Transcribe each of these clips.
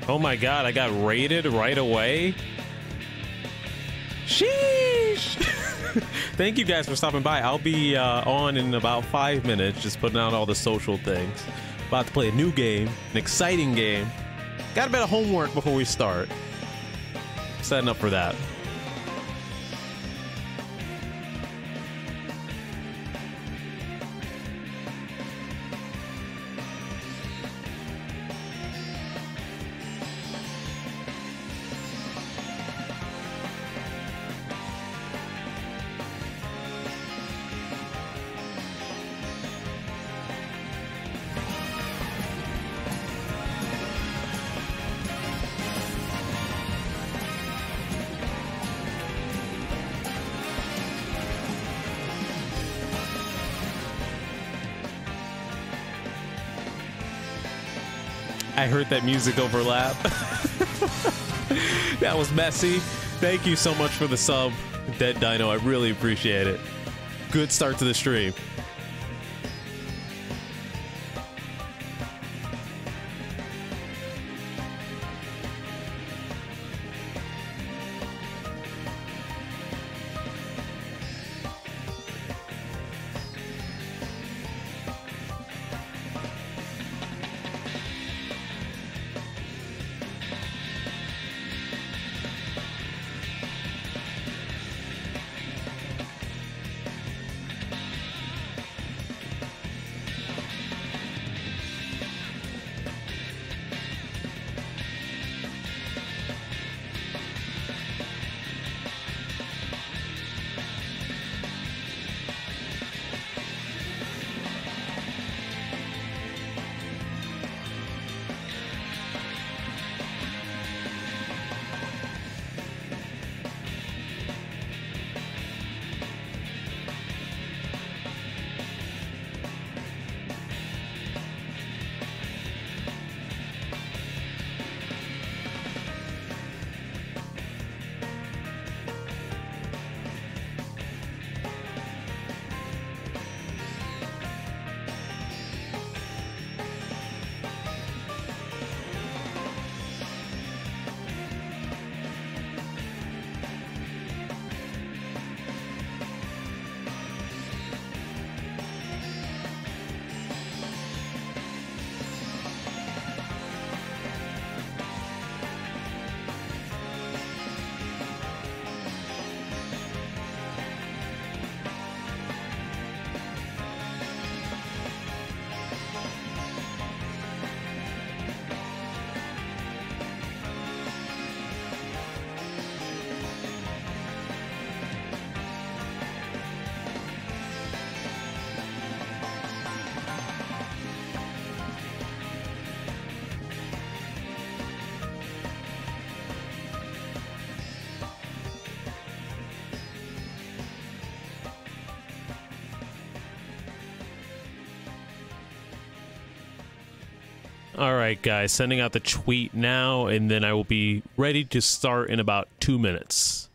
Oh my god, I got raided right away? Sheesh! Thank you guys for stopping by. I'll be on in about 5 minutes, just putting out all the social things. About to play a new game, an exciting game. Got a bit of homework before we start. Setting up for that. I heard that music overlap. That was messy. Thank you so much for the sub, Dead Dino. I really appreciate it. Good start to the stream. All right, guys, sending out the tweet now, and then I will be ready to start in about 2 minutes.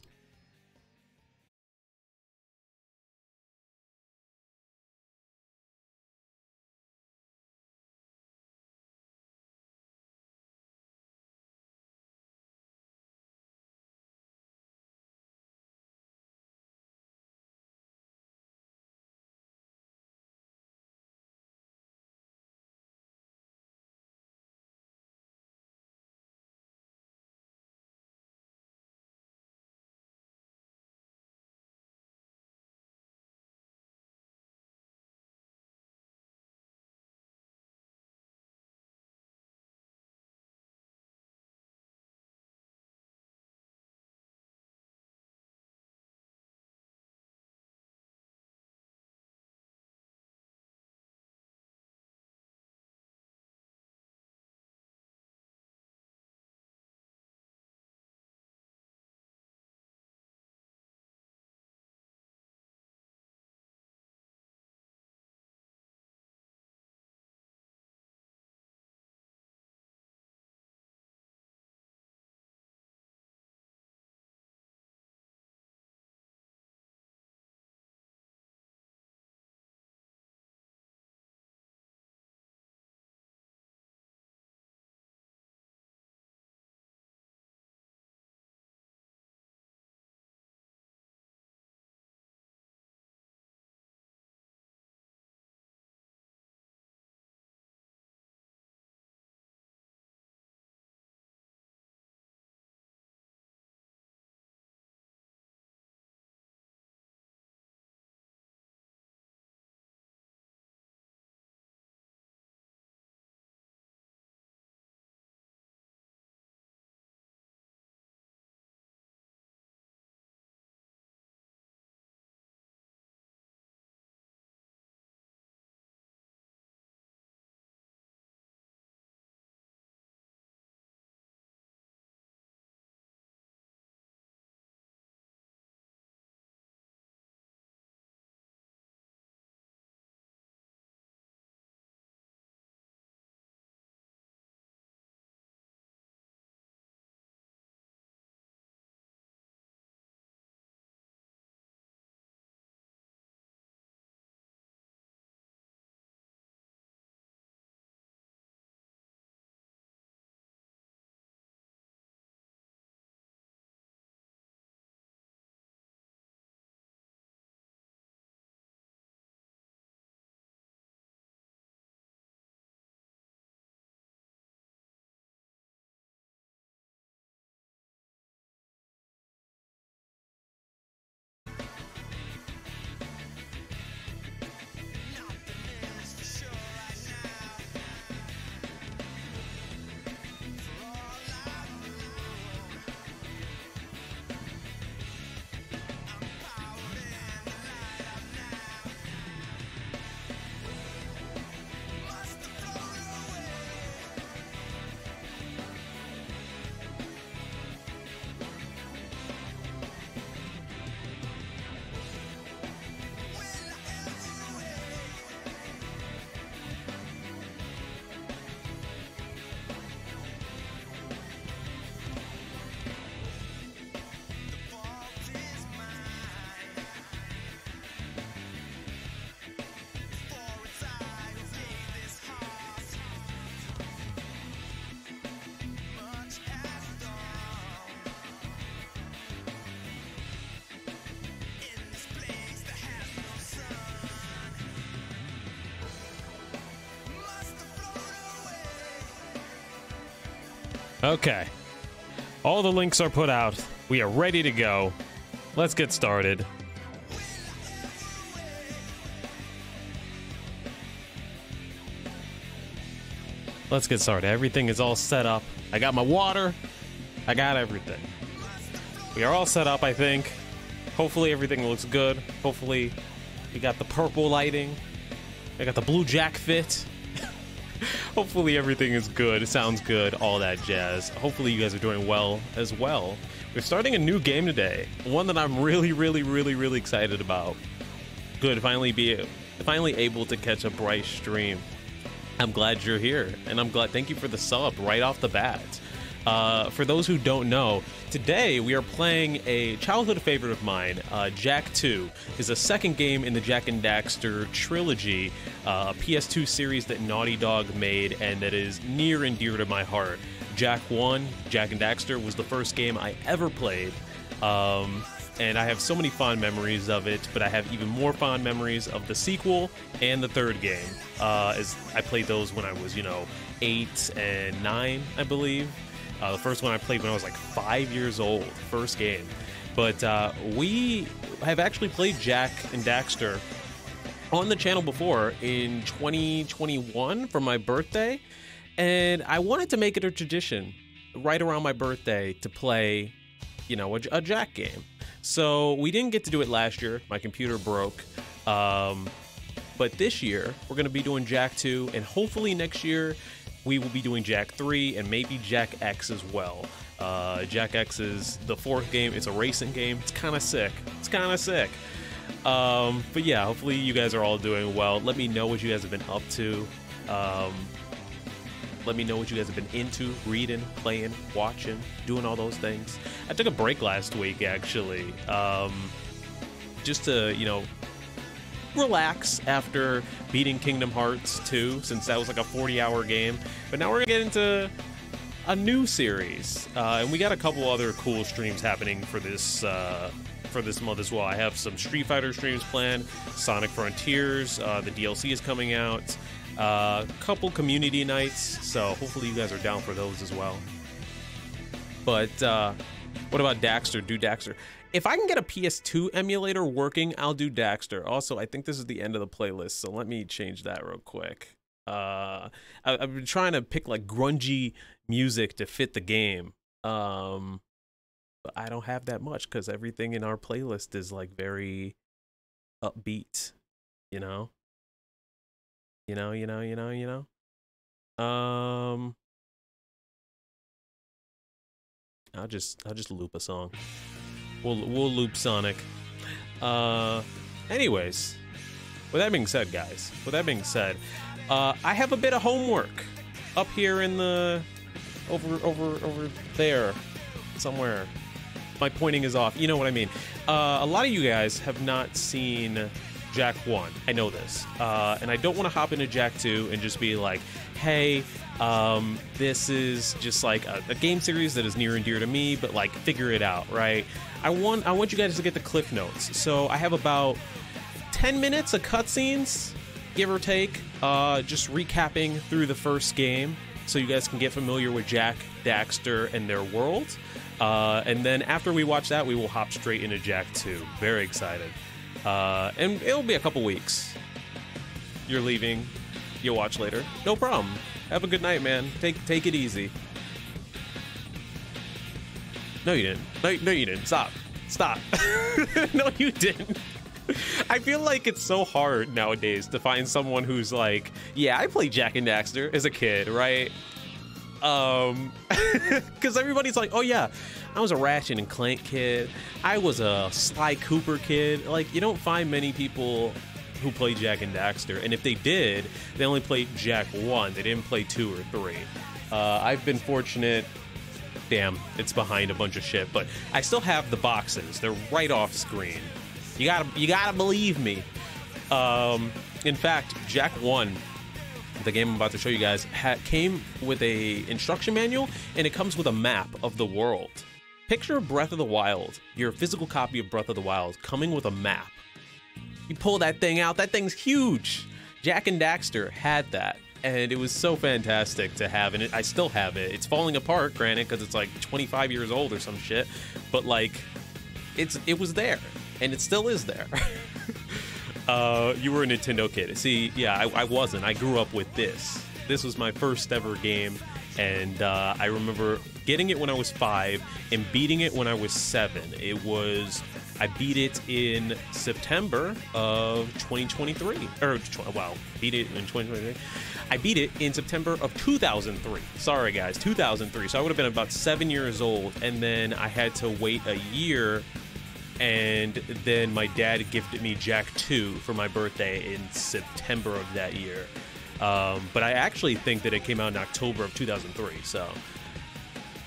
Okay. All the links are put out. We are ready to go. Let's get started. Let's get started. Everything is all set up. I got my water. I got everything. We are all set up, I think. Hopefully everything looks good. Hopefully we got the purple lighting. I got the blue jack fit. Hopefully everything is good. It sounds good. All that jazz. Hopefully you guys are doing well as well. We're starting a new game today. One that I'm really excited about. Good. Finally able to catch a Bryce stream. I'm glad you're here, and I'm glad. Thank you for the sub right off the bat. For those who don't know, today we are playing a childhood favorite of mine. Jak 2 is a second game in the Jak and Daxter trilogy, a PS2 series that Naughty Dog made and that is near and dear to my heart. Jak 1, Jak and Daxter, was the first game I ever played, and I have so many fond memories of it, but I have even more fond memories of the sequel and the third game, as I played those when I was, 8 and 9, I believe. The first one I played when I was like 5 years old, first game. But we have actually played Jak and Daxter on the channel before in 2021 for my birthday. And I wanted to make it a tradition right around my birthday to play, a Jak game. So we didn't get to do it last year. My computer broke. But this year, we're going to be doing Jak 2, and hopefully next year, we will be doing Jak 3 and maybe Jak X as well. Jak X is the fourth game. It's a racing game. It's kind of sick. But yeah, hopefully you guys are all doing well. Let me know what you guys have been up to. Let me know what you guys have been into, reading, playing, watching, doing all those things. I took a break last week, actually, just to, relax after beating Kingdom Hearts 2, since that was like a 40-hour game. But now we're gonna get into a new series, and we got a couple other cool streams happening for this month as well. I have some Street Fighter streams planned, Sonic Frontiers, the DLC is coming out, a couple community nights, so hopefully you guys are down for those as well. But what about Daxter? Do Daxter. If I can get a PS2 emulator working, I'll do Daxter. Also, I think this is the end of the playlist, so let me change that real quick. I've been trying to pick like grungy music to fit the game, but I don't have that much because everything in our playlist is like very upbeat, I'll just loop a song. We'll loop Sonic. Anyways, with that being said, guys, I have a bit of homework up here in the over there somewhere. My pointing is off. You know what I mean. A lot of you guys have not seen Jak 1. I know this, and I don't want to hop into Jak 2 and just be like, hey, this is just like a game series that is near and dear to me, but like figure it out, right? I want you guys to get the cliff notes. So I have about 10 minutes of cutscenes, give or take, just recapping through the first game, so you guys can get familiar with Jak, Daxter, and their world. And then after we watch that, we will hop straight into Jak 2. Very excited. And it'll be a couple weeks. You're leaving. You'll watch later. No problem. Have a good night, man. Take it easy. No, you didn't. No, you didn't. Stop. No, you didn't. I feel like it's so hard nowadays to find someone who's like, yeah, I played Jak and Daxter as a kid, right? Because everybody's like, oh yeah, I was a Ratchet and Clank kid. I was a Sly Cooper kid. Like, you don't find many people who played Jak and Daxter, and if they did, they only played Jak 1. They didn't play 2 or 3. I've been fortunate. Damn, it's behind a bunch of shit, but I still have the boxes. They're right off screen. You gotta believe me. In fact, Jak 1, the game I'm about to show you guys, came with a instruction manual, and it comes with a map of the world. Picture Breath of the Wild, your physical copy of Breath of the Wild, coming with a map. You pull that thing out, that thing's huge. Jak and Daxter had that. and it was so fantastic to have, and I still have it. It's falling apart, granted, because it's like 25 years old or some shit, but like, it was there, and it still is there. You were a Nintendo kid. See, yeah, I wasn't. I grew up with this. This was my first ever game, and I remember getting it when I was 5 and beating it when I was 7. I beat it in September of 2023. Beat it in 2023. I beat it in September of 2003. Sorry, guys, 2003. So I would have been about 7 years old, and then I had to wait a year, and then my dad gifted me Jak 2 for my birthday in September of that year. But I actually think that it came out in October of 2003, so...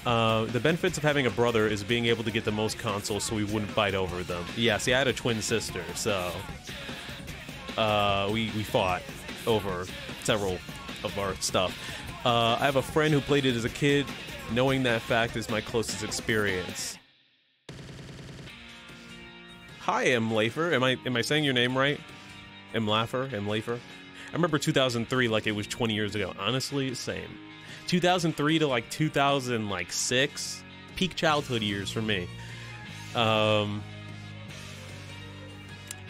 the benefits of having a brother is being able to get the most consoles so we wouldn't fight over them. Yeah, see, I had a twin sister, so we fought over several of our stuff. I have a friend who played it as a kid. Knowing that fact is my closest experience. Hi, M. Lafer. Am I saying your name right? M. Laffer? M. Lafer? I remember 2003 like it was 20 years ago. Honestly, same. 2003 to like 2006, peak childhood years for me.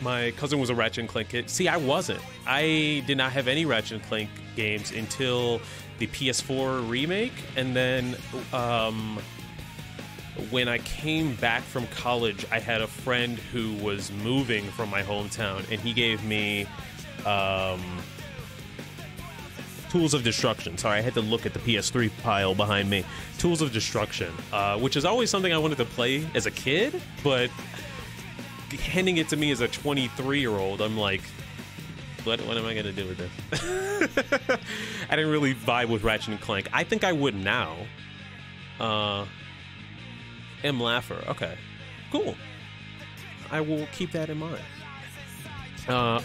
My cousin was a Ratchet and Clank kid. See, I wasn't. I did not have any Ratchet and Clank games until the PS4 remake, and then when I came back from college, I had a friend who was moving from my hometown, and he gave me Tools of Destruction. Sorry, I had to look at the PS3 pile behind me. Tools of Destruction, which is always something I wanted to play as a kid, but handing it to me as a 23-year-old, I'm like, what am I going to do with this? I didn't really vibe with Ratchet and Clank. I think I would now. M. Laffer. Okay, cool. I will keep that in mind.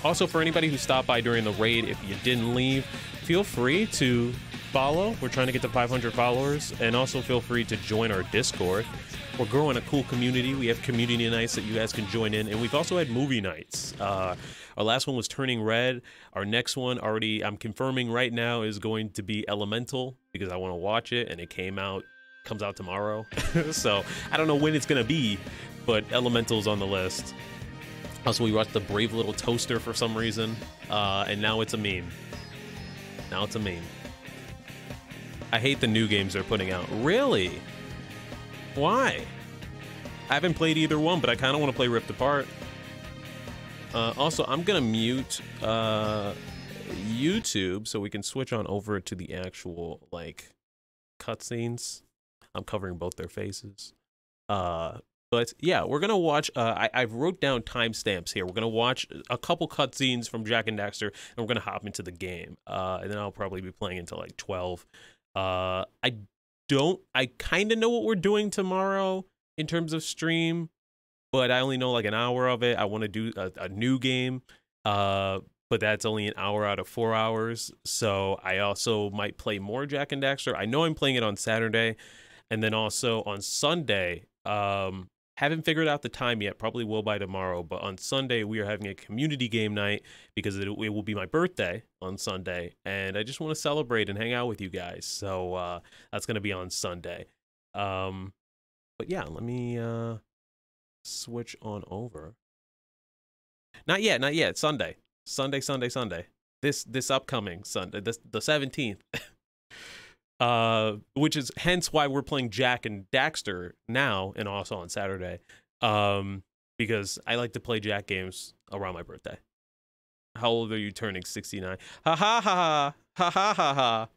Also, for anybody who stopped by during the raid, if you didn't leave, feel free to follow. We're trying to get to 500 followers, and also feel free to join our Discord. We're growing a cool community. We have community nights that you guys can join in, and we've also had movie nights. Our last one was Turning Red. Our next one, already I'm confirming right now, is going to be Elemental, because I want to watch it, and it comes out tomorrow. So I don't know when it's gonna be, but Elemental's on the list. Also, we watched The Brave Little Toaster for some reason, and now it's a meme. Now it's a meme. I hate the new games they're putting out. Really? Why? I haven't played either one, but I kind of want to play Rift Apart. Also, I'm gonna mute YouTube so we can switch on over to the actual like cutscenes. I'm covering both their faces. But yeah, we're gonna watch. I wrote down timestamps here. We're gonna watch a couple cutscenes from Jak and Daxter, and we're gonna hop into the game. And then I'll probably be playing until like 12. I kind of know what we're doing tomorrow in terms of stream, but I only know like an hour of it. I want to do a new game, but that's only an hour out of 4 hours. So I also might play more Jak and Daxter. I know I'm playing it on Saturday, and then also on Sunday. Haven't figured out the time yet, probably will by tomorrow, but on Sunday we are having a community game night because it will be my birthday on Sunday, and I just want to celebrate and hang out with you guys. So that's going to be on Sunday. But yeah, let me switch on over. Not yet. Sunday. This upcoming Sunday, the 17th. Which is hence why we're playing Jak and Daxter now and also on Saturday. Because I like to play Jak games around my birthday. How old are you turning? 69. Ha ha ha ha ha ha ha.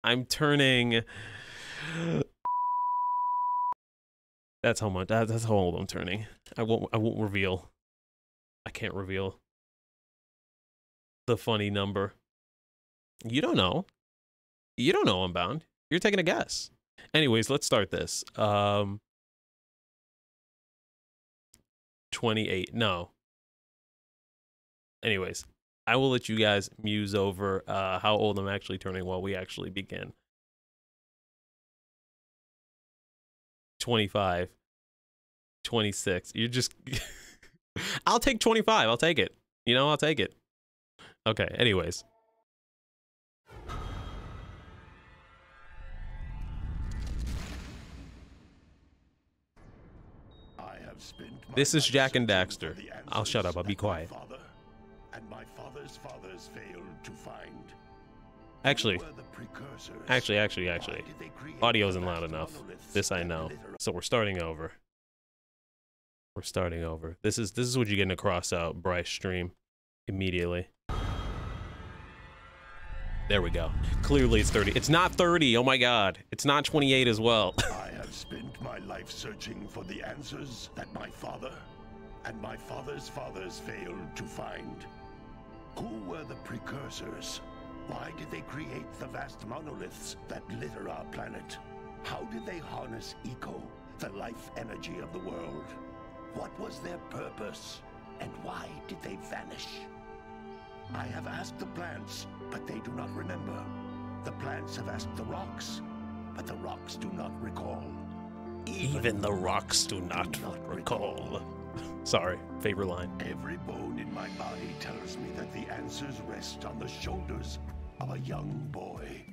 I'm turning. That's how much. That's how old I'm turning. I won't reveal. I can't reveal the funny number. You don't know. You don't know, Unbound. You're taking a guess. Anyways, let's start this. 28. No. Anyways, I will let you guys muse over how old I'm actually turning while we actually begin. 25. 26. You're just... I'll take 25. I'll take it. You know, I'll take it. Okay, anyways. This is Jack and Daxter. I'll shut up. I'll be quiet. And my father's fathers failed to find. Actually, audio isn't loud enough. This I know. So we're starting over. We're starting over. This is what you get in a CrossOutBryce stream immediately. There we go. Clearly it's 30. It's not 30. Oh my god. It's not 28 as well. I have spent my life searching for the answers that my father and my father's fathers failed to find. Who were the precursors? Why did they create the vast monoliths that litter our planet? How did they harness eco, the life energy of the world? What was their purpose? And why did they vanish? I have asked the plants, but they do not remember. The plants have asked the rocks, but the rocks do not recall. Even the rocks do not recall. Sorry, favorite line. Every bone in my body tells me that the answers rest on the shoulders of a young boy.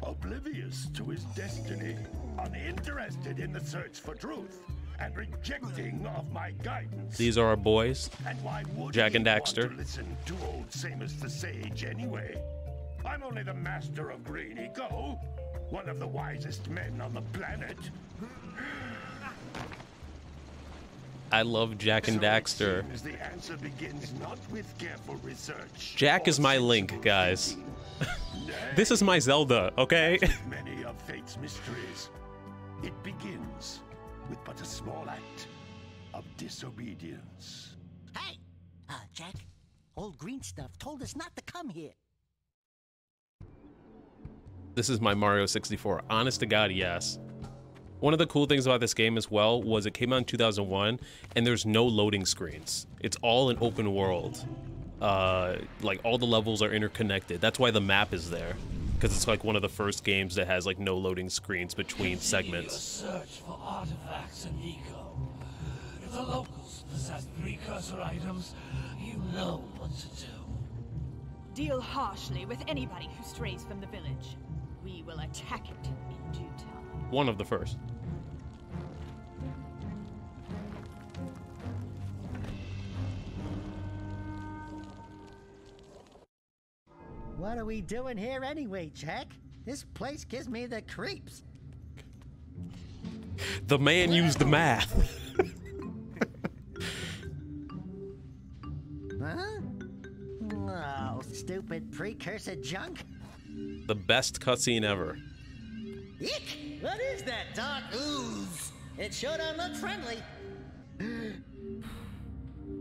Oblivious to his destiny, uninterested in the search for truth, and rejecting of my guidance. These are our boys, and why would Jack and Daxter. Want to listen to old Samus the Sage anyway? I'm only the master of green eco, one of the wisest men on the planet. I love Jack and Daxter. The answer begins not with careful research. Jack is my Link, guys. This is my Zelda, okay? Many of fate's mysteries. It begins with but a small act of disobedience. Hey! Jack, old green stuff told us not to come here. This is my Mario 64. Honest to God, yes. One of the cool things about this game as well was it came out in 2001 and there's no loading screens. It's all an open world. Like all the levels are interconnected. That's why the map is there. Because it's like one of the first games that has like no loading screens between segments. Search for artifacts and eco. If the locals possess precursor items, you know what to do. Deal harshly with anybody who strays from the village. We will attack it in due time. One of the first. What are we doing here anyway, Jack? This place gives me the creeps. The man used the math. Huh? Oh, stupid precursor junk. The best cutscene ever. Eek! What is that dark ooze? It sure don't look friendly.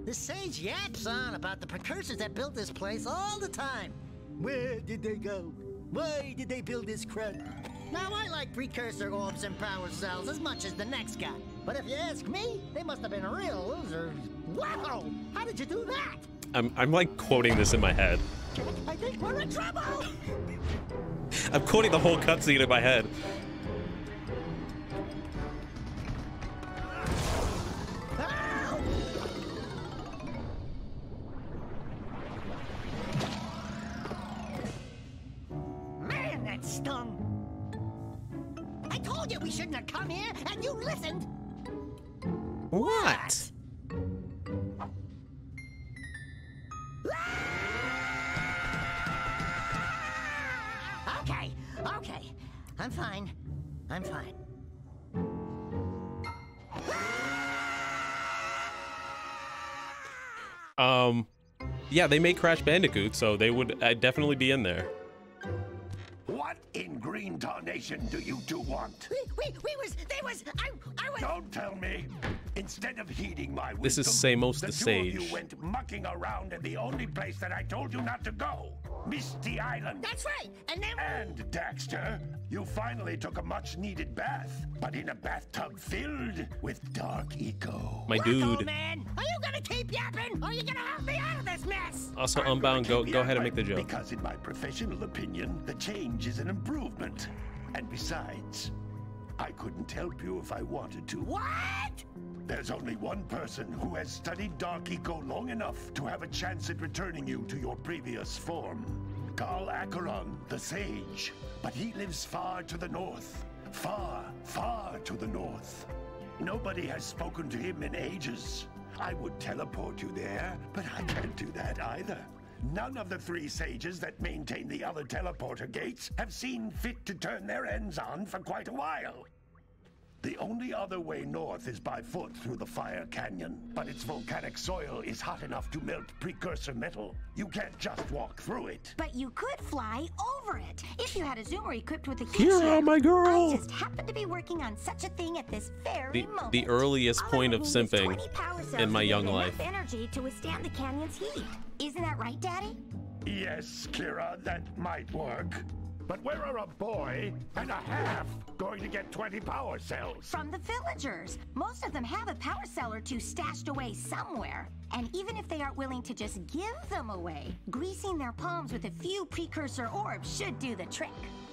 The sage yaps on about the precursors that built this place all the time. Where did they go? Why did they build this crud? Now, I like precursor orbs and power cells as much as the next guy. But if you ask me, they must have been real losers. Wow! How did you do that? I'm like quoting this in my head. Jack, I think we're in trouble! I'm quoting the whole cutscene in my head. Ow! Man, that stung! I told you we shouldn't have come here, and you listened! What? Okay. I'm fine. I'm fine. Yeah, they make Crash Bandicoot, so they would definitely be in there. What in green tarnation do you two want? I was... Don't tell me. Instead of heeding my wisdom, This is Samos the Sage. two of you went mucking around in the only place that I told you not to go, Misty Island. That's right, and then... And Daxter, you finally took a much-needed bath, but in a bathtub filled with dark eco. My Look, dude. old man, are you gonna keep yapping, or are you gonna help me out of this mess? Also, I'm Unbound, gonna go keep ahead and make yapping, the joke. Because in my professional opinion, the change is an improvement. And besides, I couldn't help you if I wanted to. What? There's only one person who has studied Dark Eco long enough to have a chance at returning you to your previous form. Carl Acheron, the Sage. But he lives far to the north. Far, far to the north. Nobody has spoken to him in ages. I would teleport you there, but I can't do that either. None of the 3 sages that maintain the other teleporter gates have seen fit to turn their ends on for quite a while. The only other way north is by foot through the Fire Canyon, but its volcanic soil is hot enough to melt precursor metal. You can't just walk through it. But you could fly over it if you had a zoomer equipped with a heat Kira, shield. my girl! I just happened to be working on such a thing at this very moment. The earliest point of simping in my young life. Energy to withstand the canyon's heat. Isn't that right, Daddy? Yes, Kira, that might work. But where are a boy and a half going to get 20 power cells? From the villagers. Most of them have a power cell or 2 stashed away somewhere. And even if they aren't willing to just give them away, greasing their palms with a few precursor orbs should do the trick.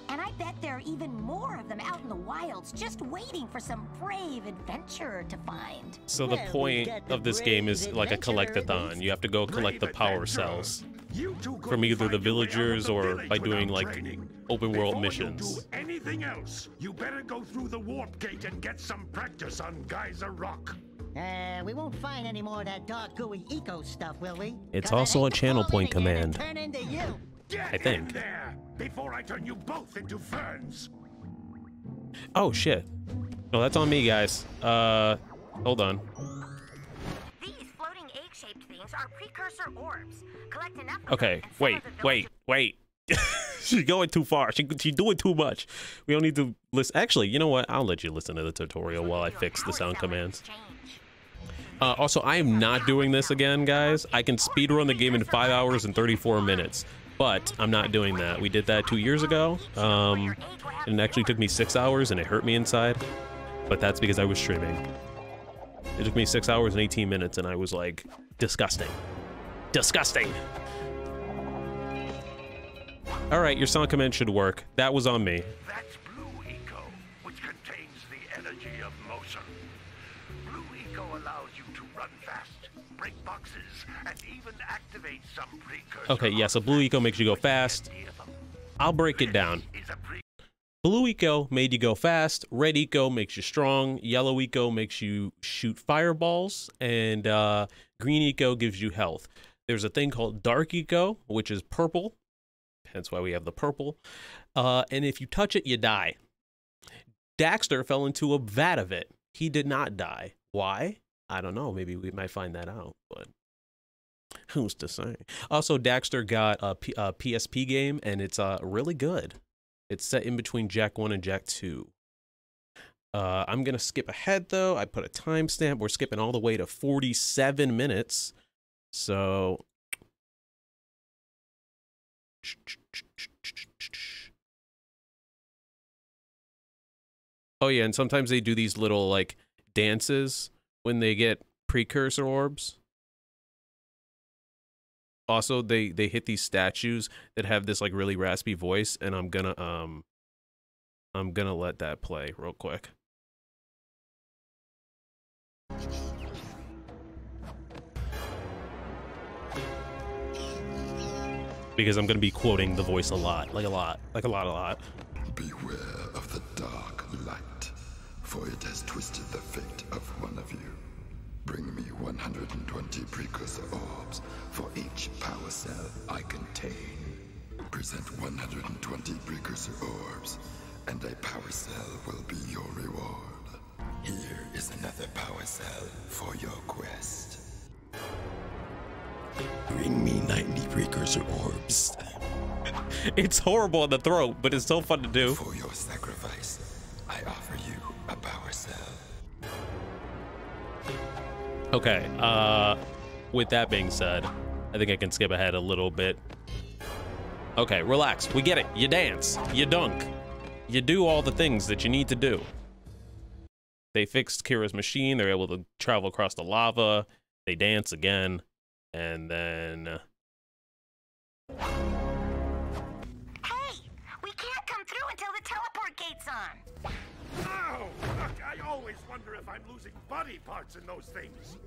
And I bet there are even more of them out in the wilds just waiting for some brave adventurer to find. So the point of this game is like a collect-a-thon. You have to go collect the power cells from either the villagers or by doing like open world missions. Before you do anything else, you better go through the warp gate and get some practice on Geyser Rock. We won't find any more of that dark gooey eco stuff, will we? It's 'Cause I also hate a to channel fall in point again and command. turn into you. Get I think. in there before I turn you both into ferns. Oh shit. No, that's on me, guys. Hold on. These floating egg-shaped things are precursor orbs. Collect enough of Okay, them, and some of the wait. She's going too far. She's doing too much. We don't need to listen. Actually, you know what? I'll let you listen to the tutorial while I fix the sound commands. Also, I am not doing this again, guys. I can speedrun the game in 5 hours and 34 minutes, but I'm not doing that. We did that 2 years ago. And it actually took me 6 hours, and it hurt me inside. But that's because I was streaming. It took me 6 hours and 18 minutes, and I was like, disgusting. Disgusting. All right, your sound command should work. That was on me. That's Blue Eco, which contains the energy of motion. Blue Eco allows you to run fast, break boxes, and even activate some precursor. Okay, yeah, so Blue Eco makes you go fast. I'll break it down. Blue Eco made you go fast, Red Eco makes you strong, Yellow Eco makes you shoot fireballs, and Green Eco gives you health. There's a thing called Dark Eco, which is purple, hence why we have the purple, and if you touch it, you die. Daxter fell into a vat of it. He did not die. Why? I don't know. Maybe we might find that out, but who's to say? Also, Daxter got a PSP game, and it's really good. It's set in between Jack 1 and Jack 2. I'm going to skip ahead, though. I put a timestamp. We're skipping all the way to 47 minutes. So... Oh, yeah, and sometimes they do these little, like, dances when they get precursor orbs. Also, they hit these statues that have this like really raspy voice, and I'm gonna let that play real quick. Because I'm gonna be quoting the voice a lot. Beware of the dark light, for it has twisted the fate of one of you. Bring me 120 precursor orbs for each power cell I contain. Present 120 precursor orbs, and a power cell will be your reward. Here is another power cell for your quest. Bring me 90 precursor orbs. It's horrible in the throat, but it's so fun to do. For your sacrifice, I offer you a power cell. Okay, with that being said, I think I can skip ahead a little bit. Okay, relax. We get it. You dance. You dunk. You do all the things that you need to do. They fixed Kira's machine. They're able to travel across the lava. They dance again. And then... Hey! We can't come through until the teleport gate's on! Oh, look, I always wonder if I'm losing body parts in those things.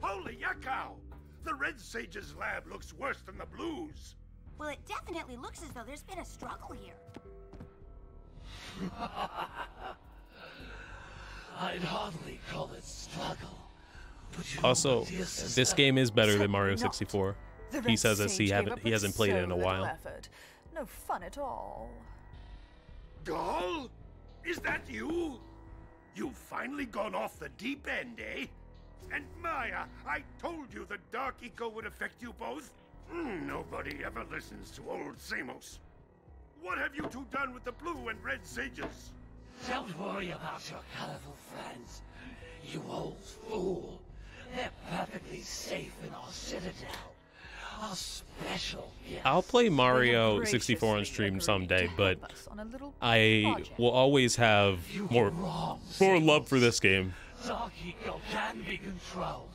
Holy yakkow! The Red Sage's lab looks worse than the Blues. Well, it definitely looks as though there's been a struggle here. I'd hardly call it struggle. But you Also, dear sister, this game is better than Mario 64. The He Red says that Sage gave up he with hasn't played it in a so little while. effort. No fun at all. Doll? Is that you? You've finally gone off the deep end, eh? And Maya, I told you the Dark Eco would affect you both. Nobody ever listens to old Samos. What have you two done with the blue and red sages? Don't worry about your colorful friends, you old fool. They're perfectly safe in our citadel. Our special gift. I'll play They Mario have 64 on graciously stream agreed someday, to but help us on a little I project. will always have more love for this game. Dark Eco can be controlled.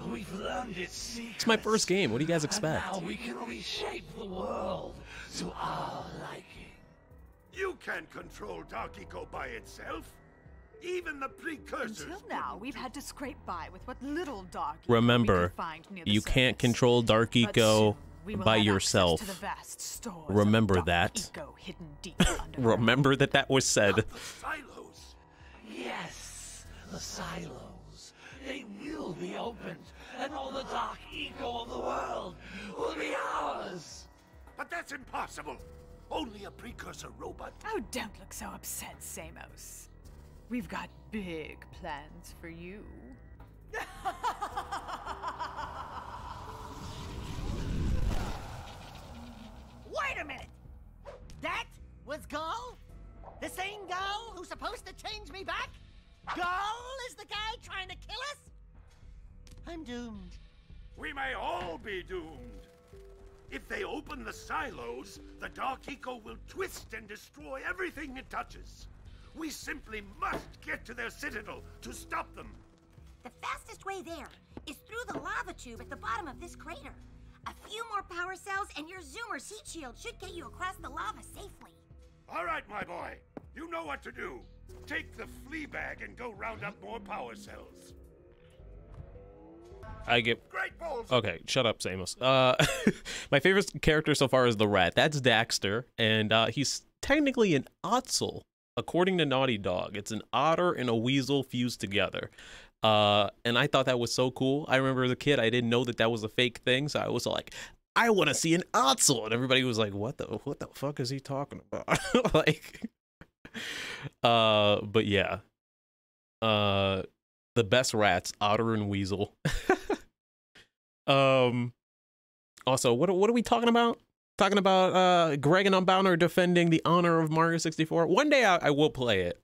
We've learned its secrets. It's my first game. What do you guys expect? And now we can reshape the world to our liking. You can't control Dark Eco by itself. Even the precursors. Until now, wouldn't we've do- had to scrape by with what little Dark Eco Remember, we could find near the you can't surface. control Dark But Eco soon, we will by have yourself. access to the vast stores Remember of Dark that. Eco hidden deep underground. Remember that was said. The silos. Yes, the silos. They will be opened, and all the Dark Eco of the world will be ours. But that's impossible. Only a precursor robot. Oh, don't look so upset, Samos. We've got big plans for you. Wait a minute! That was Gull? The same Gull who's supposed to change me back? Gull is the guy trying to kill us? I'm doomed. We may all be doomed. If they open the silos, the Dark Eco will twist and destroy everything it touches. We simply must get to their citadel to stop them. The fastest way there is through the lava tube at the bottom of this crater. A few more power cells and your Zoomer's heat shield should get you across the lava safely. All right, my boy. You know what to do. Take the flea bag and go round up more power cells. I get... Great balls! Okay, shut up, Samos. My favorite character so far is the rat. That's Daxter, and he's technically an Otzel, according to Naughty Dog. It's an otter and a weasel fused together. And I thought that was so cool. I remember as a kid, I didn't know that that was a fake thing, so I was like, I want to see an Otzel, and everybody was like, what the fuck is he talking about? Like, but yeah, the best rats, otter and weasel. Also, what are we talking about? Talking about Greg and Unbounder defending the honor of Mario 64. One day I will play it.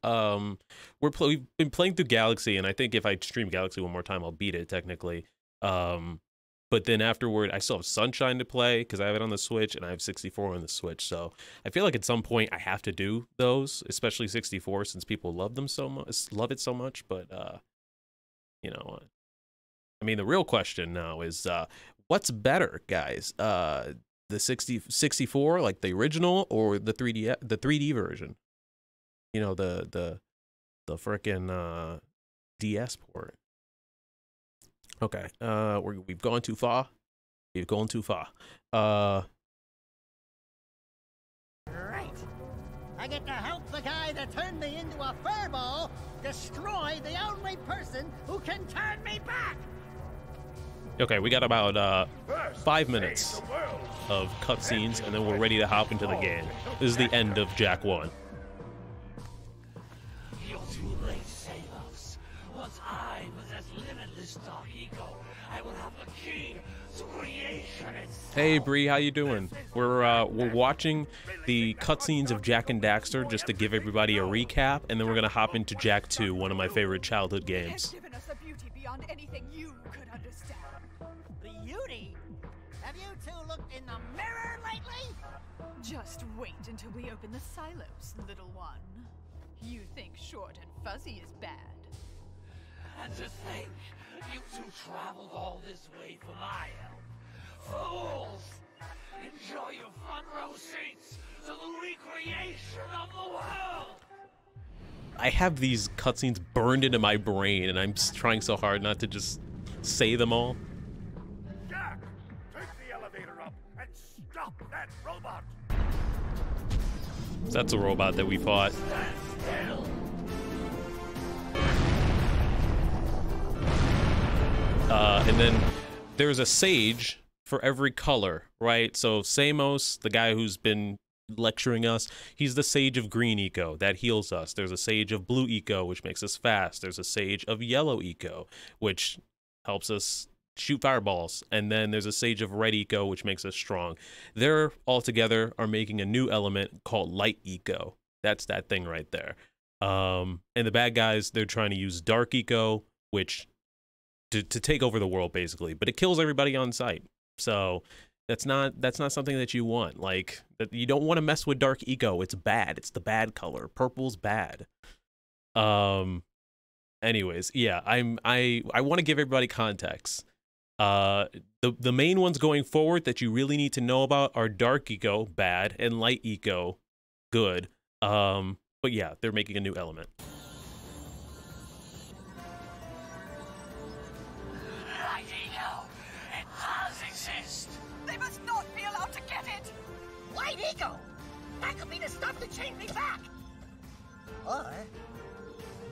We've been playing through Galaxy, and I think if I stream Galaxy one more time, I'll beat it technically. But then afterward, I still have Sunshine to play because I have it on the Switch, and I have 64 on the Switch. So I feel like at some point I have to do those, especially 64, since people love them so much, love it so much. But you know, I mean, the real question now is, what's better, guys? The 64, like the original, or the 3D version? You know, the frickin' DS port. Okay, we've gone too far. We've gone too far. Right. I get to help the guy that turned me into a furball destroy the only person who can turn me back. Okay, we got about 5 minutes of cutscenes, and then we're ready to hop into the game. This is the end of Jack 1. You're too late, Salos. Once I possess limitless Dark Eco, I will have the key to creation itself. Hey Bree, how you doing? We're watching the cutscenes of Jack and Daxter just to give everybody a recap, and then we're gonna hop into Jack 2, one of my favorite childhood games. Has given us a beauty beyond anything you could understand. Beauty? Have you two looked in the mirror lately? Just wait until we open the silos, little one. You think short and fuzzy is bad. And to think, you two traveled all this way for my help. Fools! Enjoy your front row seats to the recreation of the world! I have these cutscenes burned into my brain, and I'm trying so hard not to just say them all. Jack, take the elevator up and stop that robot. That's a robot that we fought. Stand still! And then there's a sage for every color, right? So Samos, the guy who's been lecturing us, he's the sage of green eco that heals us. There's a sage of blue eco, which makes us fast. There's a sage of yellow eco, which helps us shoot fireballs. And then there's a sage of red eco, which makes us strong. They're all together are making a new element called light eco. That's that thing right there. And the bad guys, they're trying to use dark eco, which to take over the world basically, but it kills everybody on sight. So that's not something that you want. Like, you don't want to mess with dark eco. It's bad. It's the bad color. Purple's bad. Anyways, yeah, I want to give everybody context. The main ones going forward that you really need to know about are dark eco, bad, and light eco, good. But yeah, they're making a new element. Light eco, it does exist. They must not be allowed to get it! Light eco! That could be the stuff to change me back! Or,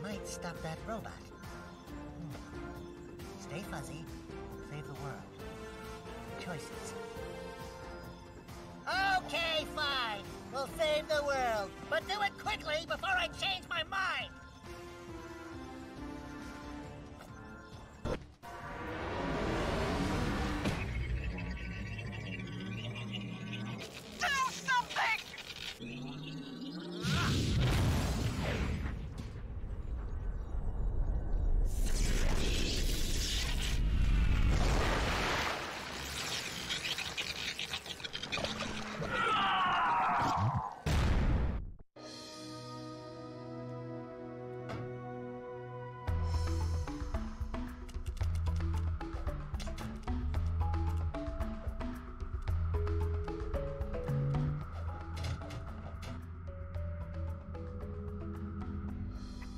might stop that robot. Stay fuzzy, save the world. Choices. Okay, fine. We'll save the world, but do it quickly before I change my mind! Do something!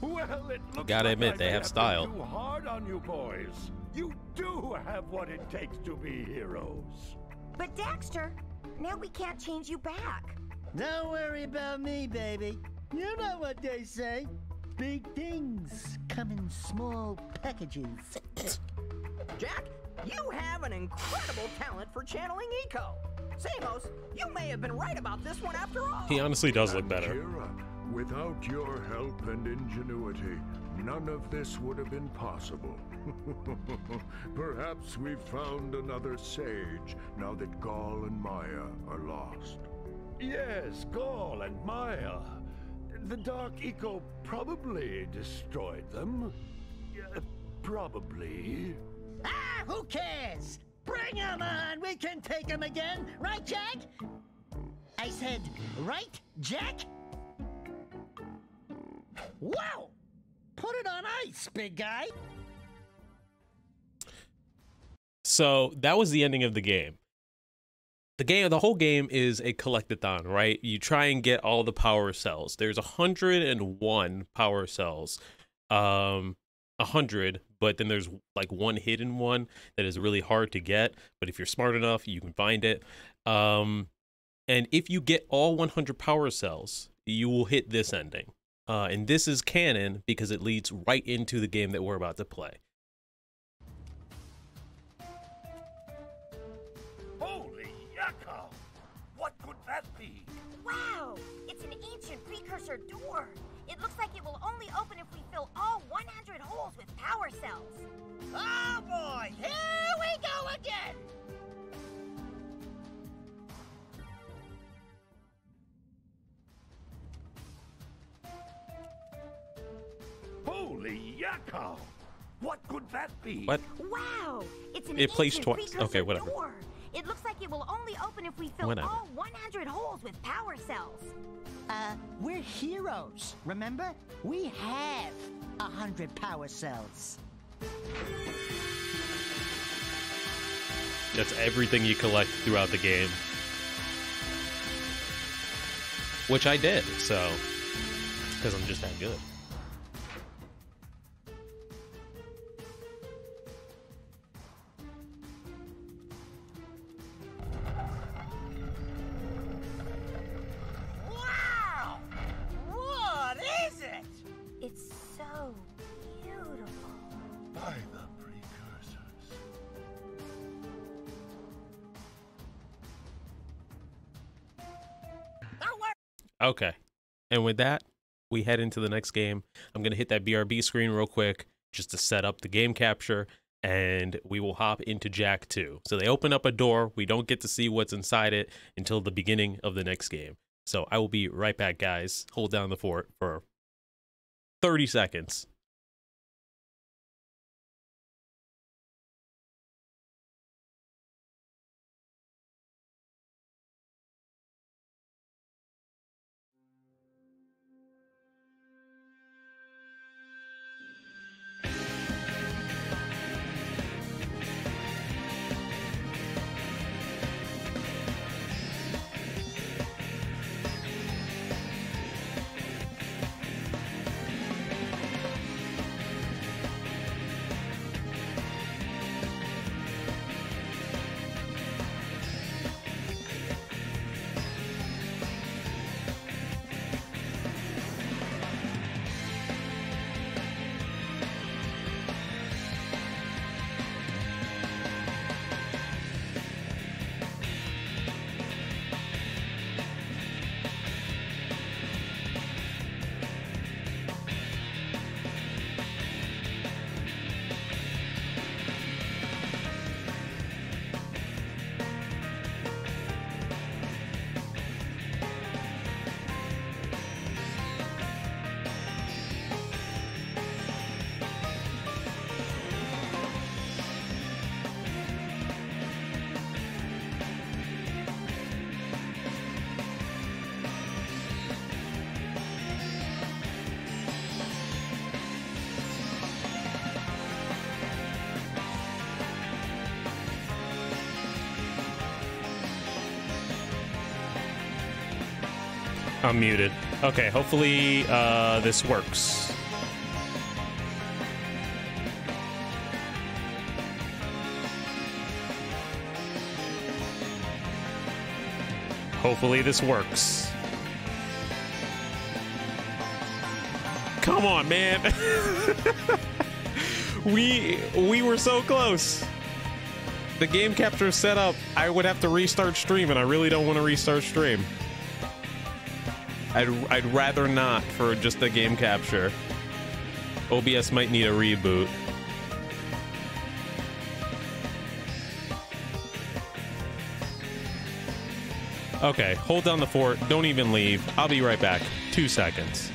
Well, it looks Gotta like admit, I they may have been style. Too hard on you boys. You do have what it takes to be heroes. But Daxter, now we can't change you back. Don't worry about me, baby. You know what they say. Big things come in small packages. Jack, you have an incredible talent for channeling eco. Samos, you may have been right about this one after all. He honestly does look better. Kira, without your help and ingenuity, none of this would have been possible. Perhaps we've found another sage now that Gaul and Maya are lost. Yes, Gaul and Maya. The Dark Eco probably destroyed them. Probably. Ah, who cares? Bring 'em on! We can take 'em again! Right, Jack? I said, right, Jack? Wow! Put it on ice, big guy! So that was the ending of the game. The whole game is a collectathon, right? You try and get all the power cells. There's 101 power cells. 100, but then there's like one hidden one that is really hard to get. But if you're smart enough, you can find it. And if you get all 100 power cells, you will hit this ending. And this is canon because it leads right into the game that we're about to play. Holy yucca! What could that be? Wow! It's an ancient precursor door. It looks like it will only open if we fill all 100 holes with power cells. Oh boy! Here we go again! Holy yucca! What could that be? What? Wow! It's an It plays ancient twice. precursor Okay, whatever. door. It looks like it will only open if we fill Whatever. all 100 holes with power cells. We're heroes, remember? We have 100 power cells. That's everything you collect throughout the game. Which I did, so... because I'm just that good. Wow! What is it? It's so beautiful. By the precursors. Okay. And with that, we head into the next game. I'm going to hit that BRB screen real quick just to set up the game capture, and we will hop into Jack 2. So they open up a door. We don't get to see what's inside it until the beginning of the next game. So I will be right back, guys. Hold down the fort for 30 seconds. I'm muted. Okay, hopefully this works. Hopefully this works. Come on, man. we were so close. The game capture is set up. I would have to restart stream, and I really don't want to restart stream. I'd rather not for just the game capture. OBS might need a reboot. Okay, hold down the fort. Don't even leave. I'll be right back. 2 seconds.